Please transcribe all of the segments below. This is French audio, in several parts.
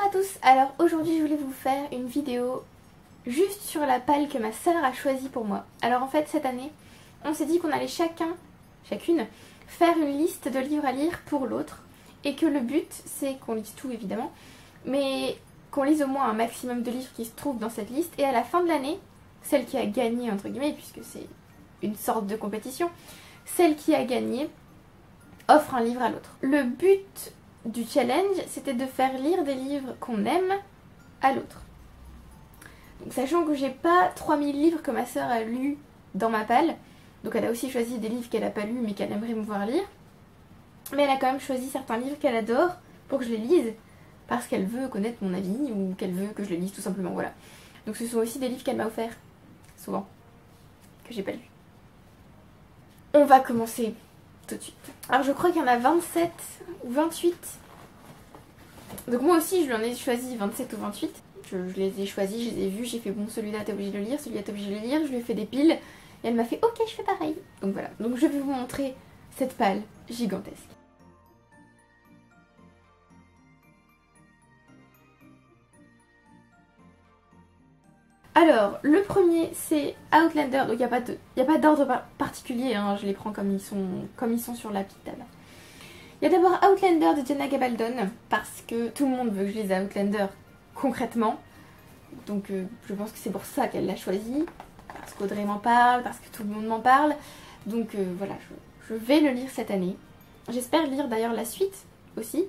à tous. Alors aujourd'hui je voulais vous faire une vidéo juste sur la palle que ma sœur a choisie pour moi. Alors en fait cette année on s'est dit qu'on allait chacune faire une liste de livres à lire pour l'autre et que le but c'est qu'on lise tout évidemment, mais qu'on lise au moins un maximum de livres qui se trouvent dans cette liste, et à la fin de l'année, celle qui a gagné entre guillemets, puisque c'est une sorte de compétition, celle qui a gagné offre un livre à l'autre. Le but du challenge, c'était de faire lire des livres qu'on aime à l'autre. Donc sachant que j'ai pas 3000 livres que ma sœur a lus dans ma palle, donc elle a aussi choisi des livres qu'elle a pas lus mais qu'elle aimerait me voir lire, mais elle a quand même choisi certains livres qu'elle adore pour que je les lise, parce qu'elle veut connaître mon avis ou qu'elle veut que je les lise tout simplement, voilà. Donc ce sont aussi des livres qu'elle m'a offerts, souvent, que j'ai pas lus. On va commencer tout de suite. Alors je crois qu'il y en a 27 ou 28. Donc moi aussi je lui en ai choisi 27 ou 28. Je les ai choisis, je les ai vus, j'ai fait bon, celui-là t'es obligé de le lire, celui-là t'es obligé de le lire, je lui ai fait des piles et elle m'a fait ok je fais pareil. Donc voilà, donc je vais vous montrer cette palle gigantesque. Alors, le premier c'est Outlander, donc il n'y a pas d'ordre particulier, hein, je les prends comme ils sont sur la petite table. Il y a d'abord Outlander de Jenna Gabaldon, parce que tout le monde veut que je lise Outlander concrètement. Donc je pense que c'est pour ça qu'elle l'a choisi, parce qu'Audrey m'en parle, parce que tout le monde m'en parle. Donc voilà, je vais le lire cette année. J'espère lire d'ailleurs la suite aussi,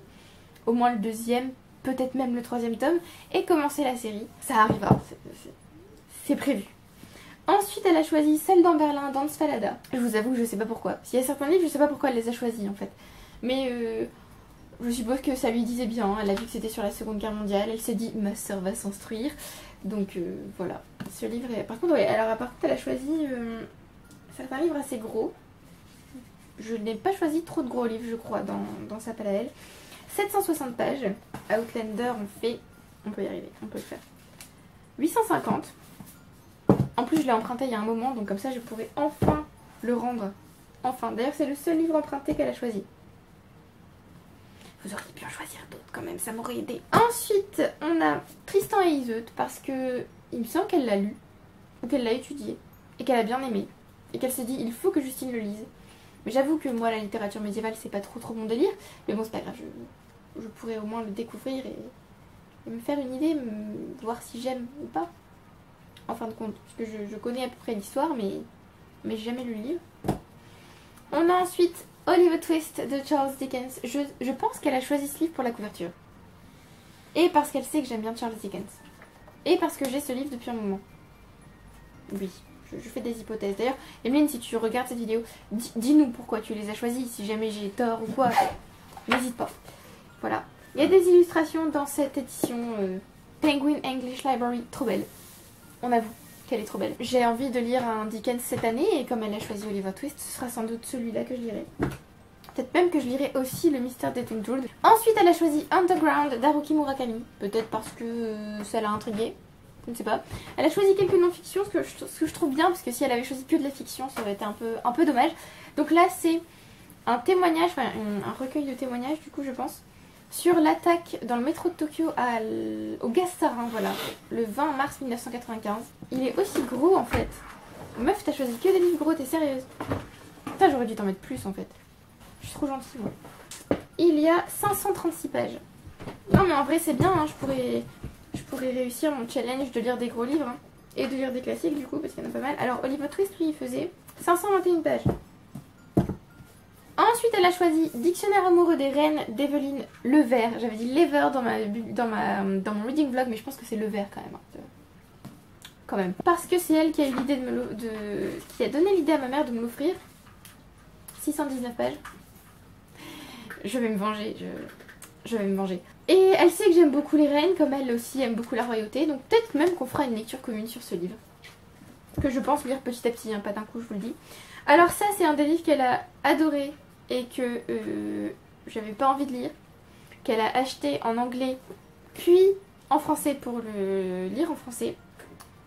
au moins le deuxième, peut-être même le troisième tome, et commencer la série. Ça arrivera, c'est prévu. Ensuite, elle a choisi celle dans Berlin, d'Hans Fallada. Je vous avoue que je sais pas pourquoi. S'il y a certains livres, je sais pas pourquoi elle les a choisis en fait. Mais je suppose que ça lui disait bien. Elle a vu que c'était sur la Seconde Guerre mondiale. Elle s'est dit, ma soeur va s'instruire. Donc voilà. Ce livre est... Par contre, ouais, alors, par contre, elle a choisi certains livres assez gros. Je n'ai pas choisi trop de gros livres, je crois, dans sa palle à elle. 760 pages. Outlander, on peut y arriver, on peut le faire. 850. En plus, je l'ai emprunté il y a un moment, donc comme ça, je pourrais enfin le rendre. Enfin, d'ailleurs, c'est le seul livre emprunté qu'elle a choisi. Vous auriez pu en choisir d'autres quand même, ça m'aurait aidé. Ensuite, on a Tristan et Iseult, parce que il me semble qu'elle l'a lu, ou qu'elle l'a étudié, et qu'elle a bien aimé, et qu'elle s'est dit, il faut que Justine le lise. Mais j'avoue que moi, la littérature médiévale, c'est pas trop mon délire, mais bon, c'est pas grave, je pourrais au moins le découvrir et me faire une idée, voir si j'aime ou pas. En fin de compte, parce que je connais à peu près l'histoire, mais j'ai jamais lu le livre. On a ensuite Oliver Twist de Charles Dickens. Je pense qu'elle a choisi ce livre pour la couverture. Et parce qu'elle sait que j'aime bien Charles Dickens. Et parce que j'ai ce livre depuis un moment. Oui, je fais des hypothèses. D'ailleurs, Emeline, si tu regardes cette vidéo, dis-nous pourquoi tu les as choisis. Si jamais j'ai tort ou quoi, n'hésite pas. Voilà. Il y a des illustrations dans cette édition Penguin English Library, trop belle. On avoue qu'elle est trop belle. J'ai envie de lire un Dickens cette année, et comme elle a choisi Oliver Twist, ce sera sans doute celui-là que je lirai. Peut-être même que je lirai aussi Le Mystère d'Edmund. Ensuite, elle a choisi Underground d'Haruki Murakami. Peut-être parce que ça l'a intriguée. Je ne sais pas. Elle a choisi quelques non-fictions, ce que je trouve bien, parce que si elle avait choisi que de la fiction, ça aurait été un peu dommage. Donc là, c'est un témoignage, enfin un recueil de témoignages, du coup, je pense, sur l'attaque dans le métro de Tokyo au gaz sarin, voilà, le 20 mars 1995. Il est aussi gros en fait. Meuf, t'as choisi que des livres gros, t'es sérieuse? Putain, j'aurais dû t'en mettre plus en fait. Je suis trop gentille, moi. Il y a 536 pages. Non mais en vrai c'est bien, hein, je pourrais réussir mon challenge de lire des gros livres, hein, et de lire des classiques du coup, parce qu'il y en a pas mal. Alors Oliver Twist, lui, il faisait 521 pages. Ensuite, elle a choisi Dictionnaire amoureux des reines d'Eveline Levert. J'avais dit Lever dans mon reading vlog, mais je pense que c'est Levert quand même. Quand même. Parce que c'est elle qui a eu l'idée qui a donné l'idée à ma mère de me l'offrir. 619 pages. Je vais me venger. Je vais me venger. Et elle sait que j'aime beaucoup les reines, comme elle aussi aime beaucoup la royauté. Donc peut-être même qu'on fera une lecture commune sur ce livre. Que je pense lire petit à petit, hein, pas d'un coup, je vous le dis. Alors ça, c'est un des livres qu'elle a adoré et que j'avais pas envie de lire, qu'elle a acheté en anglais puis en français pour le lire en français,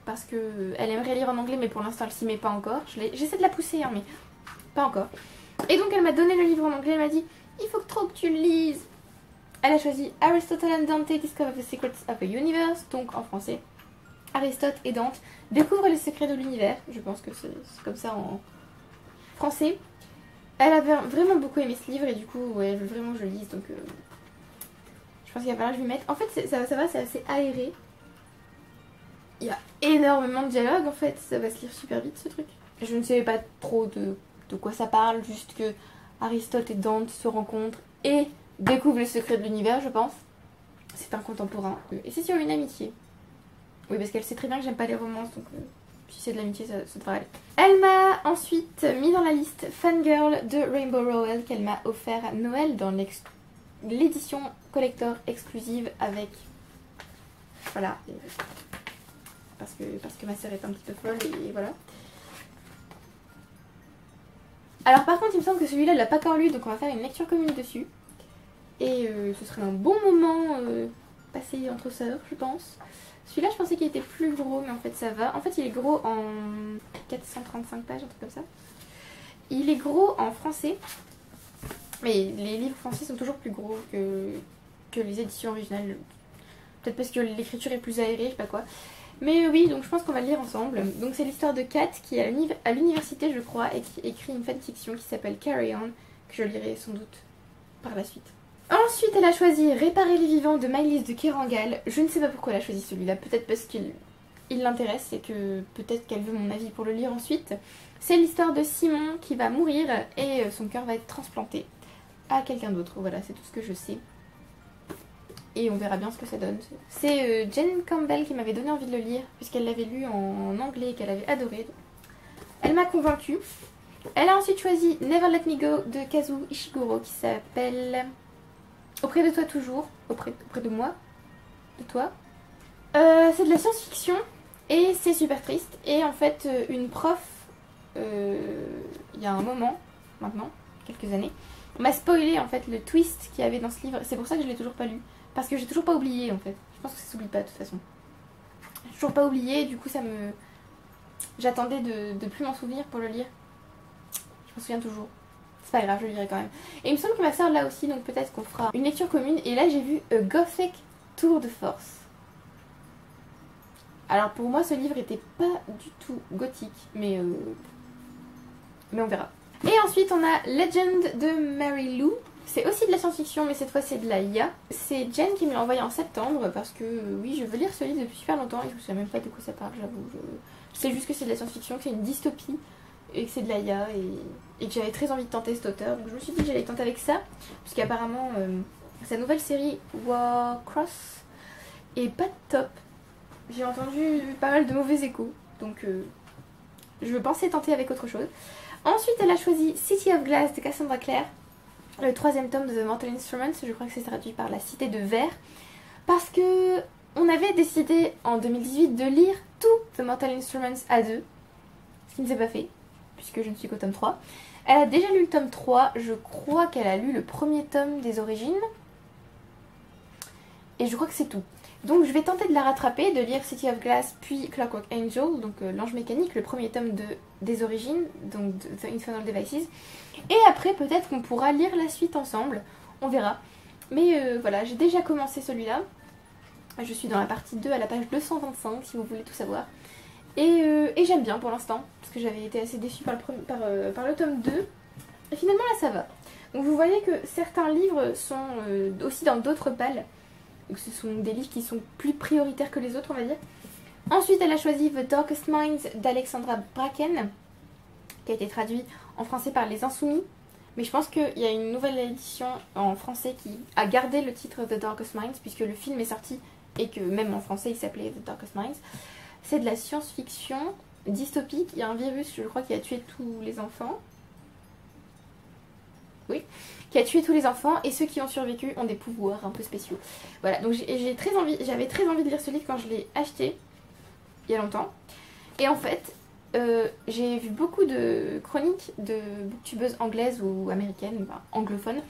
parce que elle aimerait lire en anglais, mais pour l'instant elle s'y met pas encore. J'essaie de la pousser, hein, mais pas encore. Et donc elle m'a donné le livre en anglais, elle m'a dit il faut trop que tu le lises. Elle a choisi Aristotle and Dante Discover the Secrets of the Universe, donc en français. Aristote et Dante découvrent les secrets de l'univers. Je pense que c'est comme ça en français. Elle avait vraiment beaucoup aimé ce livre et du coup, ouais, elle veut vraiment que je le lise. Donc, je pense qu'il va falloir que je lui mette. En fait, ça va, c'est assez aéré. Il y a énormément de dialogue en fait. Ça va se lire super vite ce truc. Je ne sais pas trop de quoi ça parle. Juste que Aristote et Dante se rencontrent et découvrent les secrets de l'univers, je pense. C'est un contemporain. Et c'est sur une amitié. Oui, parce qu'elle sait très bien que j'aime pas les romances, donc si c'est de l'amitié, ça devrait aller. Elle m'a ensuite mis dans la liste Fangirl de Rainbow Rowell qu'elle m'a offert à Noël dans l'édition collector exclusive avec... Voilà. Parce que ma sœur est un petit peu folle et voilà. Alors par contre, il me semble que celui-là, elle l'a pas encore lu, donc on va faire une lecture commune dessus. Et ce serait un bon moment passé entre sœurs, je pense. Celui-là, je pensais qu'il était plus gros, mais en fait ça va. En fait, il est gros en 435 pages, un truc comme ça. Il est gros en français. Mais les livres français sont toujours plus gros que les éditions originales. Peut-être parce que l'écriture est plus aérée, je sais pas quoi. Mais oui, donc je pense qu'on va le lire ensemble. Donc c'est l'histoire de Kat qui est à l'université, je crois, et qui écrit une fanfiction qui s'appelle Carry On, que je lirai sans doute par la suite. Ensuite, elle a choisi Réparer les vivants de Maëlys de Kerangal. Je ne sais pas pourquoi elle a choisi celui-là. Peut-être parce qu'il l'intéresse et que peut-être qu'elle veut mon avis pour le lire ensuite. C'est l'histoire de Simon qui va mourir et son cœur va être transplanté à quelqu'un d'autre. Voilà, c'est tout ce que je sais. Et on verra bien ce que ça donne. C'est Jen Campbell qui m'avait donné envie de le lire, puisqu'elle l'avait lu en anglais et qu'elle avait adoré. Elle m'a convaincue. Elle a ensuite choisi Never Let Me Go de Kazuo Ishiguro, qui s'appelle Auprès de toi toujours. Auprès de moi. De toi. C'est de la science-fiction et c'est super triste. Et en fait, une prof, il y a un moment, maintenant, quelques années, m'a spoilé en fait le twist qu'il y avait dans ce livre. C'est pour ça que je l'ai toujours pas lu. Parce que j'ai toujours pas oublié en fait. Je pense que ça s'oublie pas de toute façon. J'ai toujours pas oublié, du coup ça me... J'attendais de plus m'en souvenir pour le lire. Je me souviens toujours. C'est pas grave, je le lirai quand même. Et il me semble que ma soeur l'a aussi, donc peut-être qu'on fera une lecture commune. Et là j'ai vu A Gothic Tour de Force. Alors pour moi ce livre était pas du tout gothique, mais on verra. Et ensuite on a Legend de Mary Lou. C'est aussi de la science-fiction, mais cette fois c'est de la IA. C'est Jen qui me l'a envoyé en septembre parce que oui, je veux lire ce livre depuis super longtemps et je ne sais même pas de quoi ça parle, j'avoue. Je sais juste que c'est de la science-fiction, que c'est une dystopie et que c'est de la IA et que j'avais très envie de tenter cet auteur. Donc je me suis dit que j'allais tenter avec ça, puisqu'apparemment sa nouvelle série Warcross est pas top. J'ai entendu pas mal de mauvais échos, donc je pensais tenter avec autre chose. Ensuite, elle a choisi City of Glass de Cassandra Clare. Le 3e tome de The Mortal Instruments, je crois que c'est traduit par La Cité de Verre, parce que on avait décidé en 2018 de lire tout The Mortal Instruments à deux, ce qui ne s'est pas fait, puisque je ne suis qu'au tome 3. Elle a déjà lu le tome 3, je crois qu'elle a lu le premier tome des origines, et je crois que c'est tout. Donc je vais tenter de la rattraper, de lire City of Glass puis Clockwork Angel, donc l'ange mécanique, le premier tome des origines, donc de The Infernal Devices. Et après peut-être qu'on pourra lire la suite ensemble, on verra. Mais voilà, j'ai déjà commencé celui-là. Je suis dans la partie 2 à la page 225 si vous voulez tout savoir. Et j'aime bien pour l'instant, parce que j'avais été assez déçue par le tome 2. Et finalement là ça va. Donc vous voyez que certains livres sont aussi dans d'autres pales. Donc ce sont des livres qui sont plus prioritaires que les autres, on va dire. Ensuite, elle a choisi The Darkest Minds d'Alexandra Bracken, qui a été traduit en français par Les Insoumis. Mais je pense qu'il y a une nouvelle édition en français qui a gardé le titre The Darkest Minds, puisque le film est sorti et que même en français il s'appelait The Darkest Minds. C'est de la science-fiction dystopique. Il y a un virus, je crois, qui a tué tous les enfants. Oui, qui a tué tous les enfants et ceux qui ont survécu ont des pouvoirs un peu spéciaux. Voilà, donc j'avais très envie de lire ce livre quand je l'ai acheté il y a longtemps. Et en fait, j'ai vu beaucoup de chroniques de booktubeuses anglaises ou américaines, enfin, anglophones,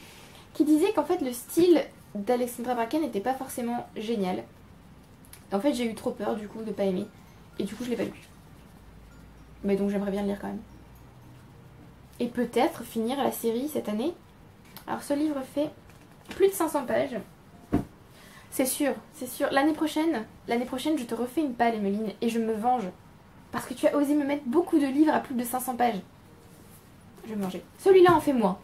qui disaient qu'en fait le style d'Alexandra Bracken n'était pas forcément génial. Et en fait j'ai eu trop peur du coup de pas aimer et du coup je l'ai pas lu. Mais donc j'aimerais bien le lire quand même. Et peut-être finir la série cette année. Alors ce livre fait plus de 500 pages. C'est sûr, c'est sûr. L'année prochaine, je te refais une palle, Emeline, et je me venge. Parce que tu as osé me mettre beaucoup de livres à plus de 500 pages. Je vais manger. Celui-là en fait moins.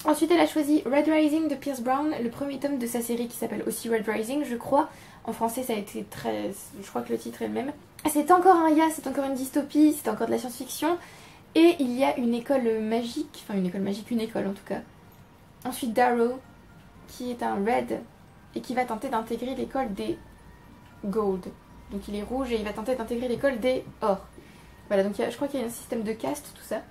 Ensuite, elle a choisi Red Rising de Pierce Brown, le premier tome de sa série qui s'appelle aussi Red Rising, je crois. En français, ça a été très... Je crois que le titre est le même. C'est encore un ya, c'est encore une dystopie, c'est encore de la science-fiction. Et il y a une école magique, enfin une école en tout cas. Ensuite, Darrow, qui est un Red, et qui va tenter d'intégrer l'école des Gold. Donc il est rouge et il va tenter d'intégrer l'école des Or. Voilà, donc je crois qu'il y a un système de caste, tout ça.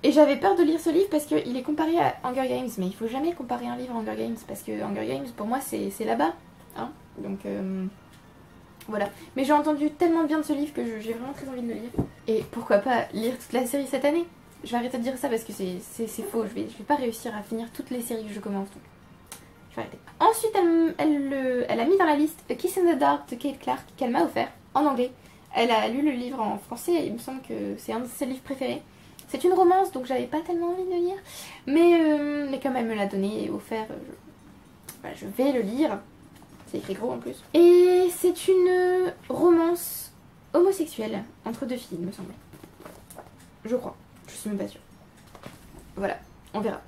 Et j'avais peur de lire ce livre parce qu'il est comparé à Hunger Games, mais il faut jamais comparer un livre à Hunger Games parce que Hunger Games pour moi c'est là-bas, hein. Donc voilà. Mais j'ai entendu tellement bien de ce livre que j'ai vraiment très envie de le lire. Et pourquoi pas lire toute la série cette année? Je vais arrêter de dire ça parce que c'est faux, je vais pas réussir à finir toutes les séries que je commence. Donc je vais arrêter. Ensuite elle a mis dans la liste A Kiss in the Dark de Kate Clark qu'elle m'a offert en anglais. Elle a lu le livre en français et il me semble que c'est un de ses livres préférés. C'est une romance, donc j'avais pas tellement envie de le lire. Mais comme elle me l'a donné et offert, je vais le lire. C'est écrit gros en plus. Et c'est une romance homosexuelle entre deux filles, il me semble. Je crois. Je suis même pas sûre. Voilà, on verra.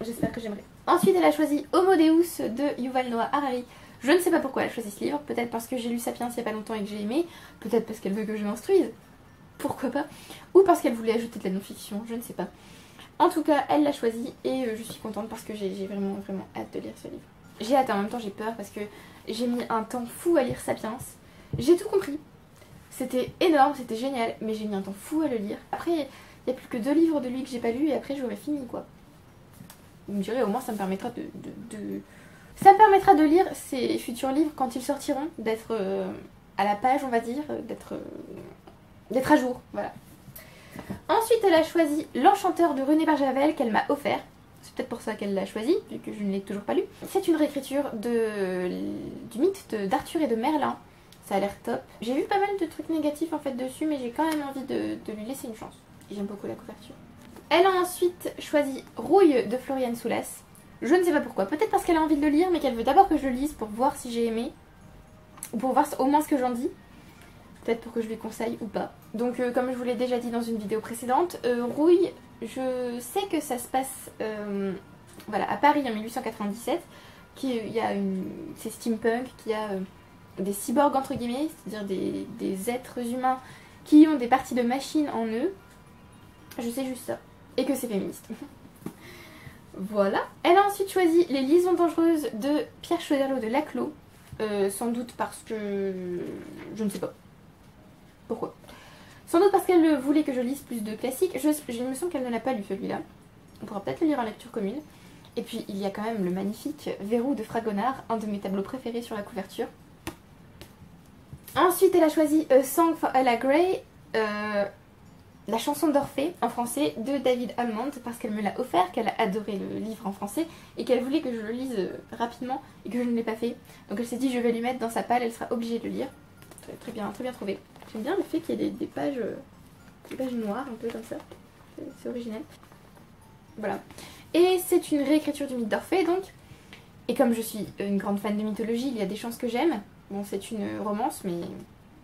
J'espère que j'aimerai. Ensuite, elle a choisi Homo Deus de Yuval Noah Harari. Je ne sais pas pourquoi elle a choisi ce livre. Peut-être parce que j'ai lu Sapiens il y a pas longtemps et que j'ai aimé. Peut-être parce qu'elle veut que je m'instruise. Pourquoi pas. Ou parce qu'elle voulait ajouter de la non-fiction, je ne sais pas. En tout cas, elle l'a choisi et je suis contente parce que j'ai vraiment hâte de lire ce livre. J'ai hâte, en même temps j'ai peur parce que j'ai mis un temps fou à lire Sapiens. J'ai tout compris. C'était énorme, c'était génial, mais j'ai mis un temps fou à le lire. Après, il n'y a plus que 2 livres de lui que j'ai pas lus et après j'aurai fini quoi. Vous me direz, au moins ça me permettra Ça me permettra de lire ces futurs livres quand ils sortiront, d'être à la page on va dire, d'être à jour, voilà. Ensuite, elle a choisi L'Enchanteur de René Barjavel qu'elle m'a offert. C'est peut-être pour ça qu'elle l'a choisi, vu que je ne l'ai toujours pas lu. C'est une réécriture du mythe d'Arthur et de Merlin. Ça a l'air top. J'ai vu pas mal de trucs négatifs en fait dessus, mais j'ai quand même envie de lui laisser une chance. Et j'aime beaucoup la couverture. Elle a ensuite choisi Rouille de Floriane Soulas. Je ne sais pas pourquoi. Peut-être parce qu'elle a envie de le lire, mais qu'elle veut d'abord que je le lise pour voir si j'ai aimé. Ou pour voir au moins ce que j'en dis. Peut-être pour que je lui conseille ou pas. Donc comme je vous l'ai déjà dit dans une vidéo précédente, Rouille, je sais que ça se passe voilà, à Paris en 1897. C'est steampunk, qu'il y a des cyborgs entre guillemets, c'est-à-dire des êtres humains qui ont des parties de machines en eux. Je sais juste ça. Et que c'est féministe. Voilà. Elle a ensuite choisi Les Liaisons Dangereuses de Pierre Choderlos de Laclos. Sans doute parce que... je ne sais pas. Pourquoi? Sans doute parce qu'elle voulait que je lise plus de classiques. Il me semble qu'elle ne l'a pas lu celui-là. On pourra peut-être le lire en lecture commune. Et puis il y a quand même le magnifique Verrou de Fragonard, un de mes tableaux préférés sur la couverture. Ensuite elle a choisi A Song for Ella Gray, la chanson d'Orphée en français de David Almond, parce qu'elle me l'a offert, qu'elle a adoré le livre en français et qu'elle voulait que je le lise rapidement et que je ne l'ai pas fait. Donc elle s'est dit je vais lui mettre dans sa palle, elle sera obligée de le lire. Très bien trouvé. J'aime bien le fait qu'il y ait des pages noires, un peu comme ça. C'est original. Voilà. Et c'est une réécriture du mythe d'Orphée, donc. Et comme je suis une grande fan de mythologie, il y a des chances que j'aime. Bon, c'est une romance, mais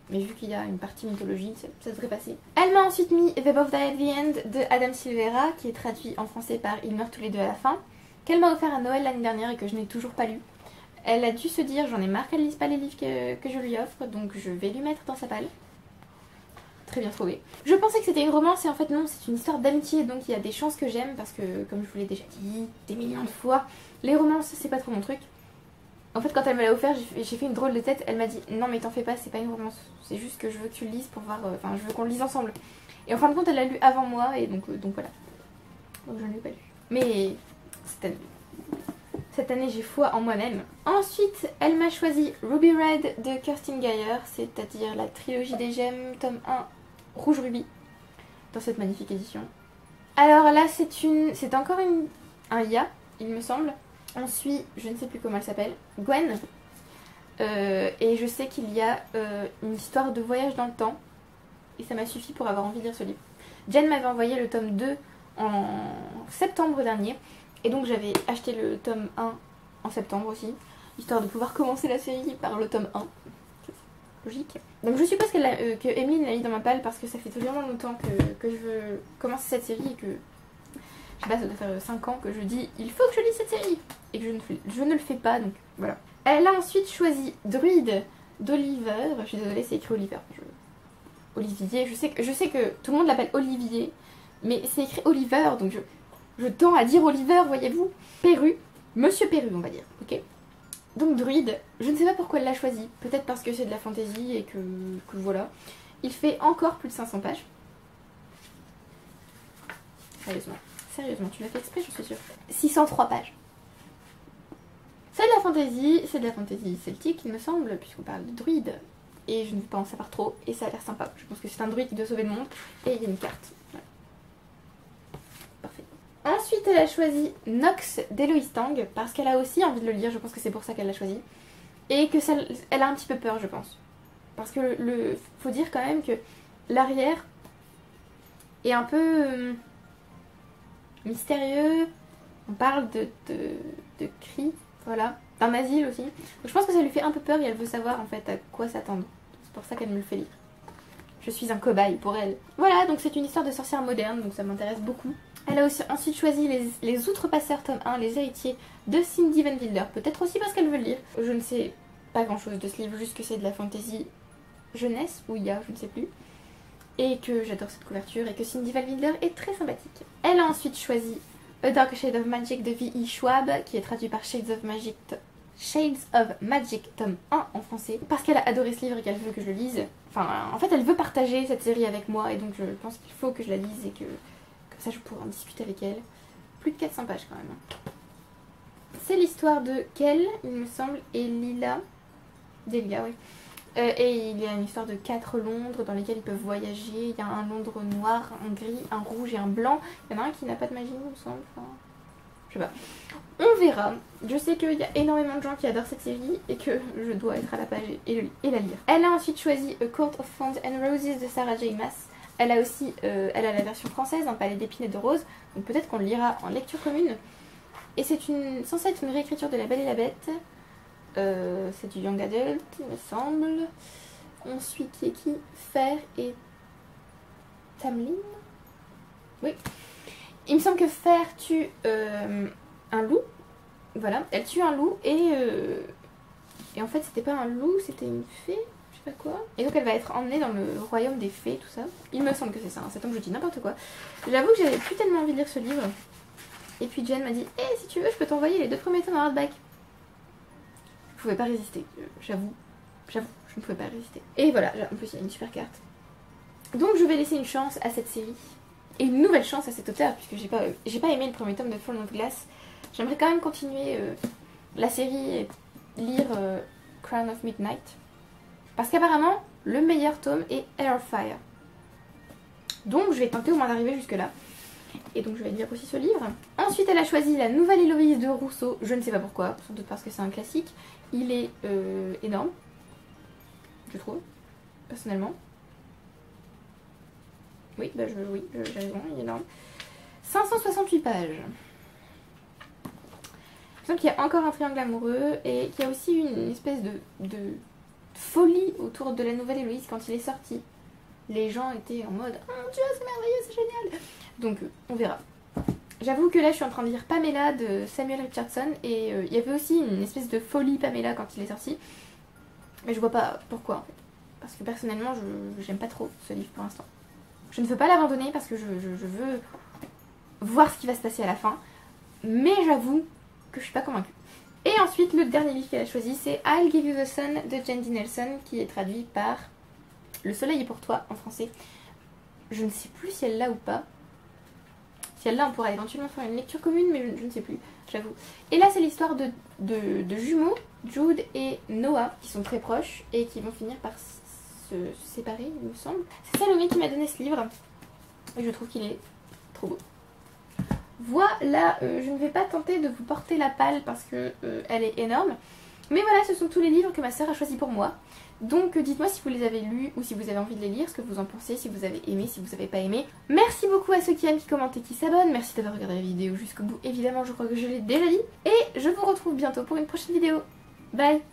vu qu'il y a une partie mythologie, ça devrait passer. Elle m'a ensuite mis The Both Die at the End de Adam Silvera, qui est traduit en français par Ils meurent tous les deux à la fin, qu'elle m'a offert à Noël l'année dernière et que je n'ai toujours pas lu. Elle a dû se dire, j'en ai marre qu'elle lise pas les livres que je lui offre, donc je vais lui mettre dans sa palle. Très bien trouvé. Je pensais que c'était une romance et en fait non, c'est une histoire d'amitié, donc il y a des chances que j'aime parce que, comme je vous l'ai déjà dit des millions de fois, les romances c'est pas trop mon truc. En fait quand elle me l'a offert, j'ai fait une drôle de tête, elle m'a dit non mais t'en fais pas, c'est pas une romance, c'est juste que je veux que tu le lises pour voir, enfin je veux qu'on le lise ensemble. Et en fin de compte elle l'a lu avant moi et donc voilà. Donc je ne l'ai pas lu. Mais cette année j'ai foi en moi-même. Ensuite elle m'a choisi Ruby Red de Kirstin Geyer, c'est-à-dire la trilogie des gemmes, tome 1, Rouge Rubis, dans cette magnifique édition. Alors là c'est encore un ya, il me semble. On suit, je ne sais plus comment elle s'appelle, Gwen. Et je sais qu'il y a une histoire de voyage dans le temps. Et ça m'a suffi pour avoir envie de lire ce livre. Jen m'avait envoyé le tome 2 en septembre dernier. Et donc j'avais acheté le tome 1 en septembre aussi. histoire de pouvoir commencer la série par le tome 1. Logique. Donc je suppose que Emeline l'a mis dans ma palle parce que ça fait vraiment longtemps que je veux commencer cette série et que, je sais pas, ça doit faire 5 ans que je dis il faut que je lise cette série et que je ne le fais pas, donc voilà. Elle a ensuite choisi Druide d'Oliver, je suis désolée, c'est écrit Oliver. Olivier, je sais que tout le monde l'appelle Olivier, mais c'est écrit Oliver, donc je tends à dire Oliver, voyez-vous. Perru, Monsieur Perru, on va dire, ok. Donc Druide, je ne sais pas pourquoi elle l'a choisi, peut-être parce que c'est de la fantasy et que voilà. Il fait encore plus de 500 pages. Sérieusement, tu l'as fait exprès, je suis sûre. 603 pages. C'est de la fantasy celtique, il me semble, puisqu'on parle de druide. Et je ne veux pas en savoir trop, et ça a l'air sympa. Je pense que c'est un druide qui doit sauver le monde, et il y a une carte. Voilà. Parfait. Ensuite, elle a choisi Nox d'Eloise Tang, parce qu'elle a aussi envie de le lire, je pense que c'est pour ça qu'elle l'a choisi. Et que elle a un petit peu peur, je pense. Parce que faut dire quand même que l'arrière est un peu mystérieux. On parle de cris, voilà. D'un asile aussi. Donc je pense que ça lui fait un peu peur et elle veut savoir en fait à quoi s'attendre. C'est pour ça qu'elle me le fait lire. Je suis un cobaye pour elle. Voilà, donc c'est une histoire de sorcière moderne, donc ça m'intéresse beaucoup. Elle a aussi ensuite choisi les Outrepasseurs tome 1, les héritiers de Cindy Van Wilder. Peut-être aussi parce qu'elle veut le lire. Je ne sais pas grand chose de ce livre, juste que c'est de la fantasy jeunesse, ou il y a, je ne sais plus. Et que j'adore cette couverture et que Cindy Van Wilder est très sympathique. Elle a ensuite choisi A Dark Shade of Magic de V.E. Schwab, qui est traduit par Shades of Magic tome 1 en français, parce qu'elle a adoré ce livre et qu'elle veut que je le lise. Enfin, en fait, elle veut partager cette série avec moi, et donc je pense qu'il faut que je la lise et que comme ça je pourrai en discuter avec elle. Plus de 400 pages quand même. C'est l'histoire de Kel, il me semble, et Lila. Delia, oui. Et il y a une histoire de 4 Londres dans lesquels ils peuvent voyager. Il y a un Londres noir, un gris, un rouge et un blanc. Il y en a un qui n'a pas de magie, il me semble. Enfin, je sais pas. On verra. Je sais qu'il y a énormément de gens qui adorent cette série et que je dois être à la page et la lire. Elle a ensuite choisi A Court of Thorns and Roses de Sarah J. Maas. Elle a aussi elle a la version française, un palais d'épines et de roses. Donc peut-être qu'on le lira en lecture commune. Et c'est censé être une réécriture de La Belle et la Bête. C'est du young adult, il me semble. Ensuite, qui est qui? Fer et Tamlin. Oui. Il me semble que Fer tue un loup. Voilà, elle tue un loup et en fait c'était pas un loup, c'était une fée, je sais pas quoi. Et donc elle va être emmenée dans le royaume des fées, tout ça. Il me semble que c'est ça, hein. C'est donc je dis n'importe quoi. J'avoue que j'avais plus tellement envie de lire ce livre. Et puis Jen m'a dit, hey, si tu veux je peux t'envoyer les 2 premiers tomes en hardback. Je pouvais pas résister, j'avoue, je ne pouvais pas résister. Et voilà, en plus il y a une super carte. Donc je vais laisser une chance à cette série. Et une nouvelle chance à cet auteur, puisque j'ai pas aimé le premier tome de Fall of Glass. J'aimerais quand même continuer la série et lire Crown of Midnight. Parce qu'apparemment, le meilleur tome est Air of Fire. Donc je vais tenter au moins d'arriver jusque là. Et donc je vais lire aussi ce livre. Ensuite elle a choisi La Nouvelle Héloïse de Rousseau. Je ne sais pas pourquoi, sans doute parce que c'est un classique. Il est énorme, je trouve, personnellement. Oui, bah oui, j'ai raison, il est énorme. 568 pages. Je sens qu'il y a encore un triangle amoureux et qu'il y a aussi une espèce de folie autour de La Nouvelle Héloïse quand il est sorti. Les gens étaient en mode « Oh mon dieu, c'est merveilleux, c'est génial !» Donc on verra. J'avoue que là je suis en train de lire Pamela de Samuel Richardson et il y avait aussi une espèce de folie Pamela quand il est sorti. Mais je vois pas pourquoi en fait. Parce que personnellement j'aime pas trop ce livre pour l'instant. Je ne veux pas l'abandonner parce que je veux voir ce qui va se passer à la fin. Mais j'avoue que je suis pas convaincue. Et ensuite le dernier livre qu'elle a choisi c'est I'll Give You the Sun de Jandy Nelson qui est traduit par Le Soleil est pour toi en français. Je ne sais plus si elle l'a ou pas. Si elle l'a on pourra éventuellement faire une lecture commune mais je ne sais plus, j'avoue. Et là c'est l'histoire de jumeaux, Jude et Noah, qui sont très proches et qui vont finir par se séparer il me semble. C'est Salomé qui m'a donné ce livre et je trouve qu'il est trop beau. Voilà, je ne vais pas tenter de vous porter la palle parce que elle est énorme. Mais voilà, ce sont tous les livres que ma soeur a choisis pour moi. Donc dites-moi si vous les avez lus ou si vous avez envie de les lire, ce que vous en pensez, si vous avez aimé, si vous n'avez pas aimé. Merci beaucoup à ceux qui aiment, qui commentent et qui s'abonnent. Merci d'avoir regardé la vidéo jusqu'au bout. Évidemment, je crois que je l'ai déjà dit. Et je vous retrouve bientôt pour une prochaine vidéo. Bye.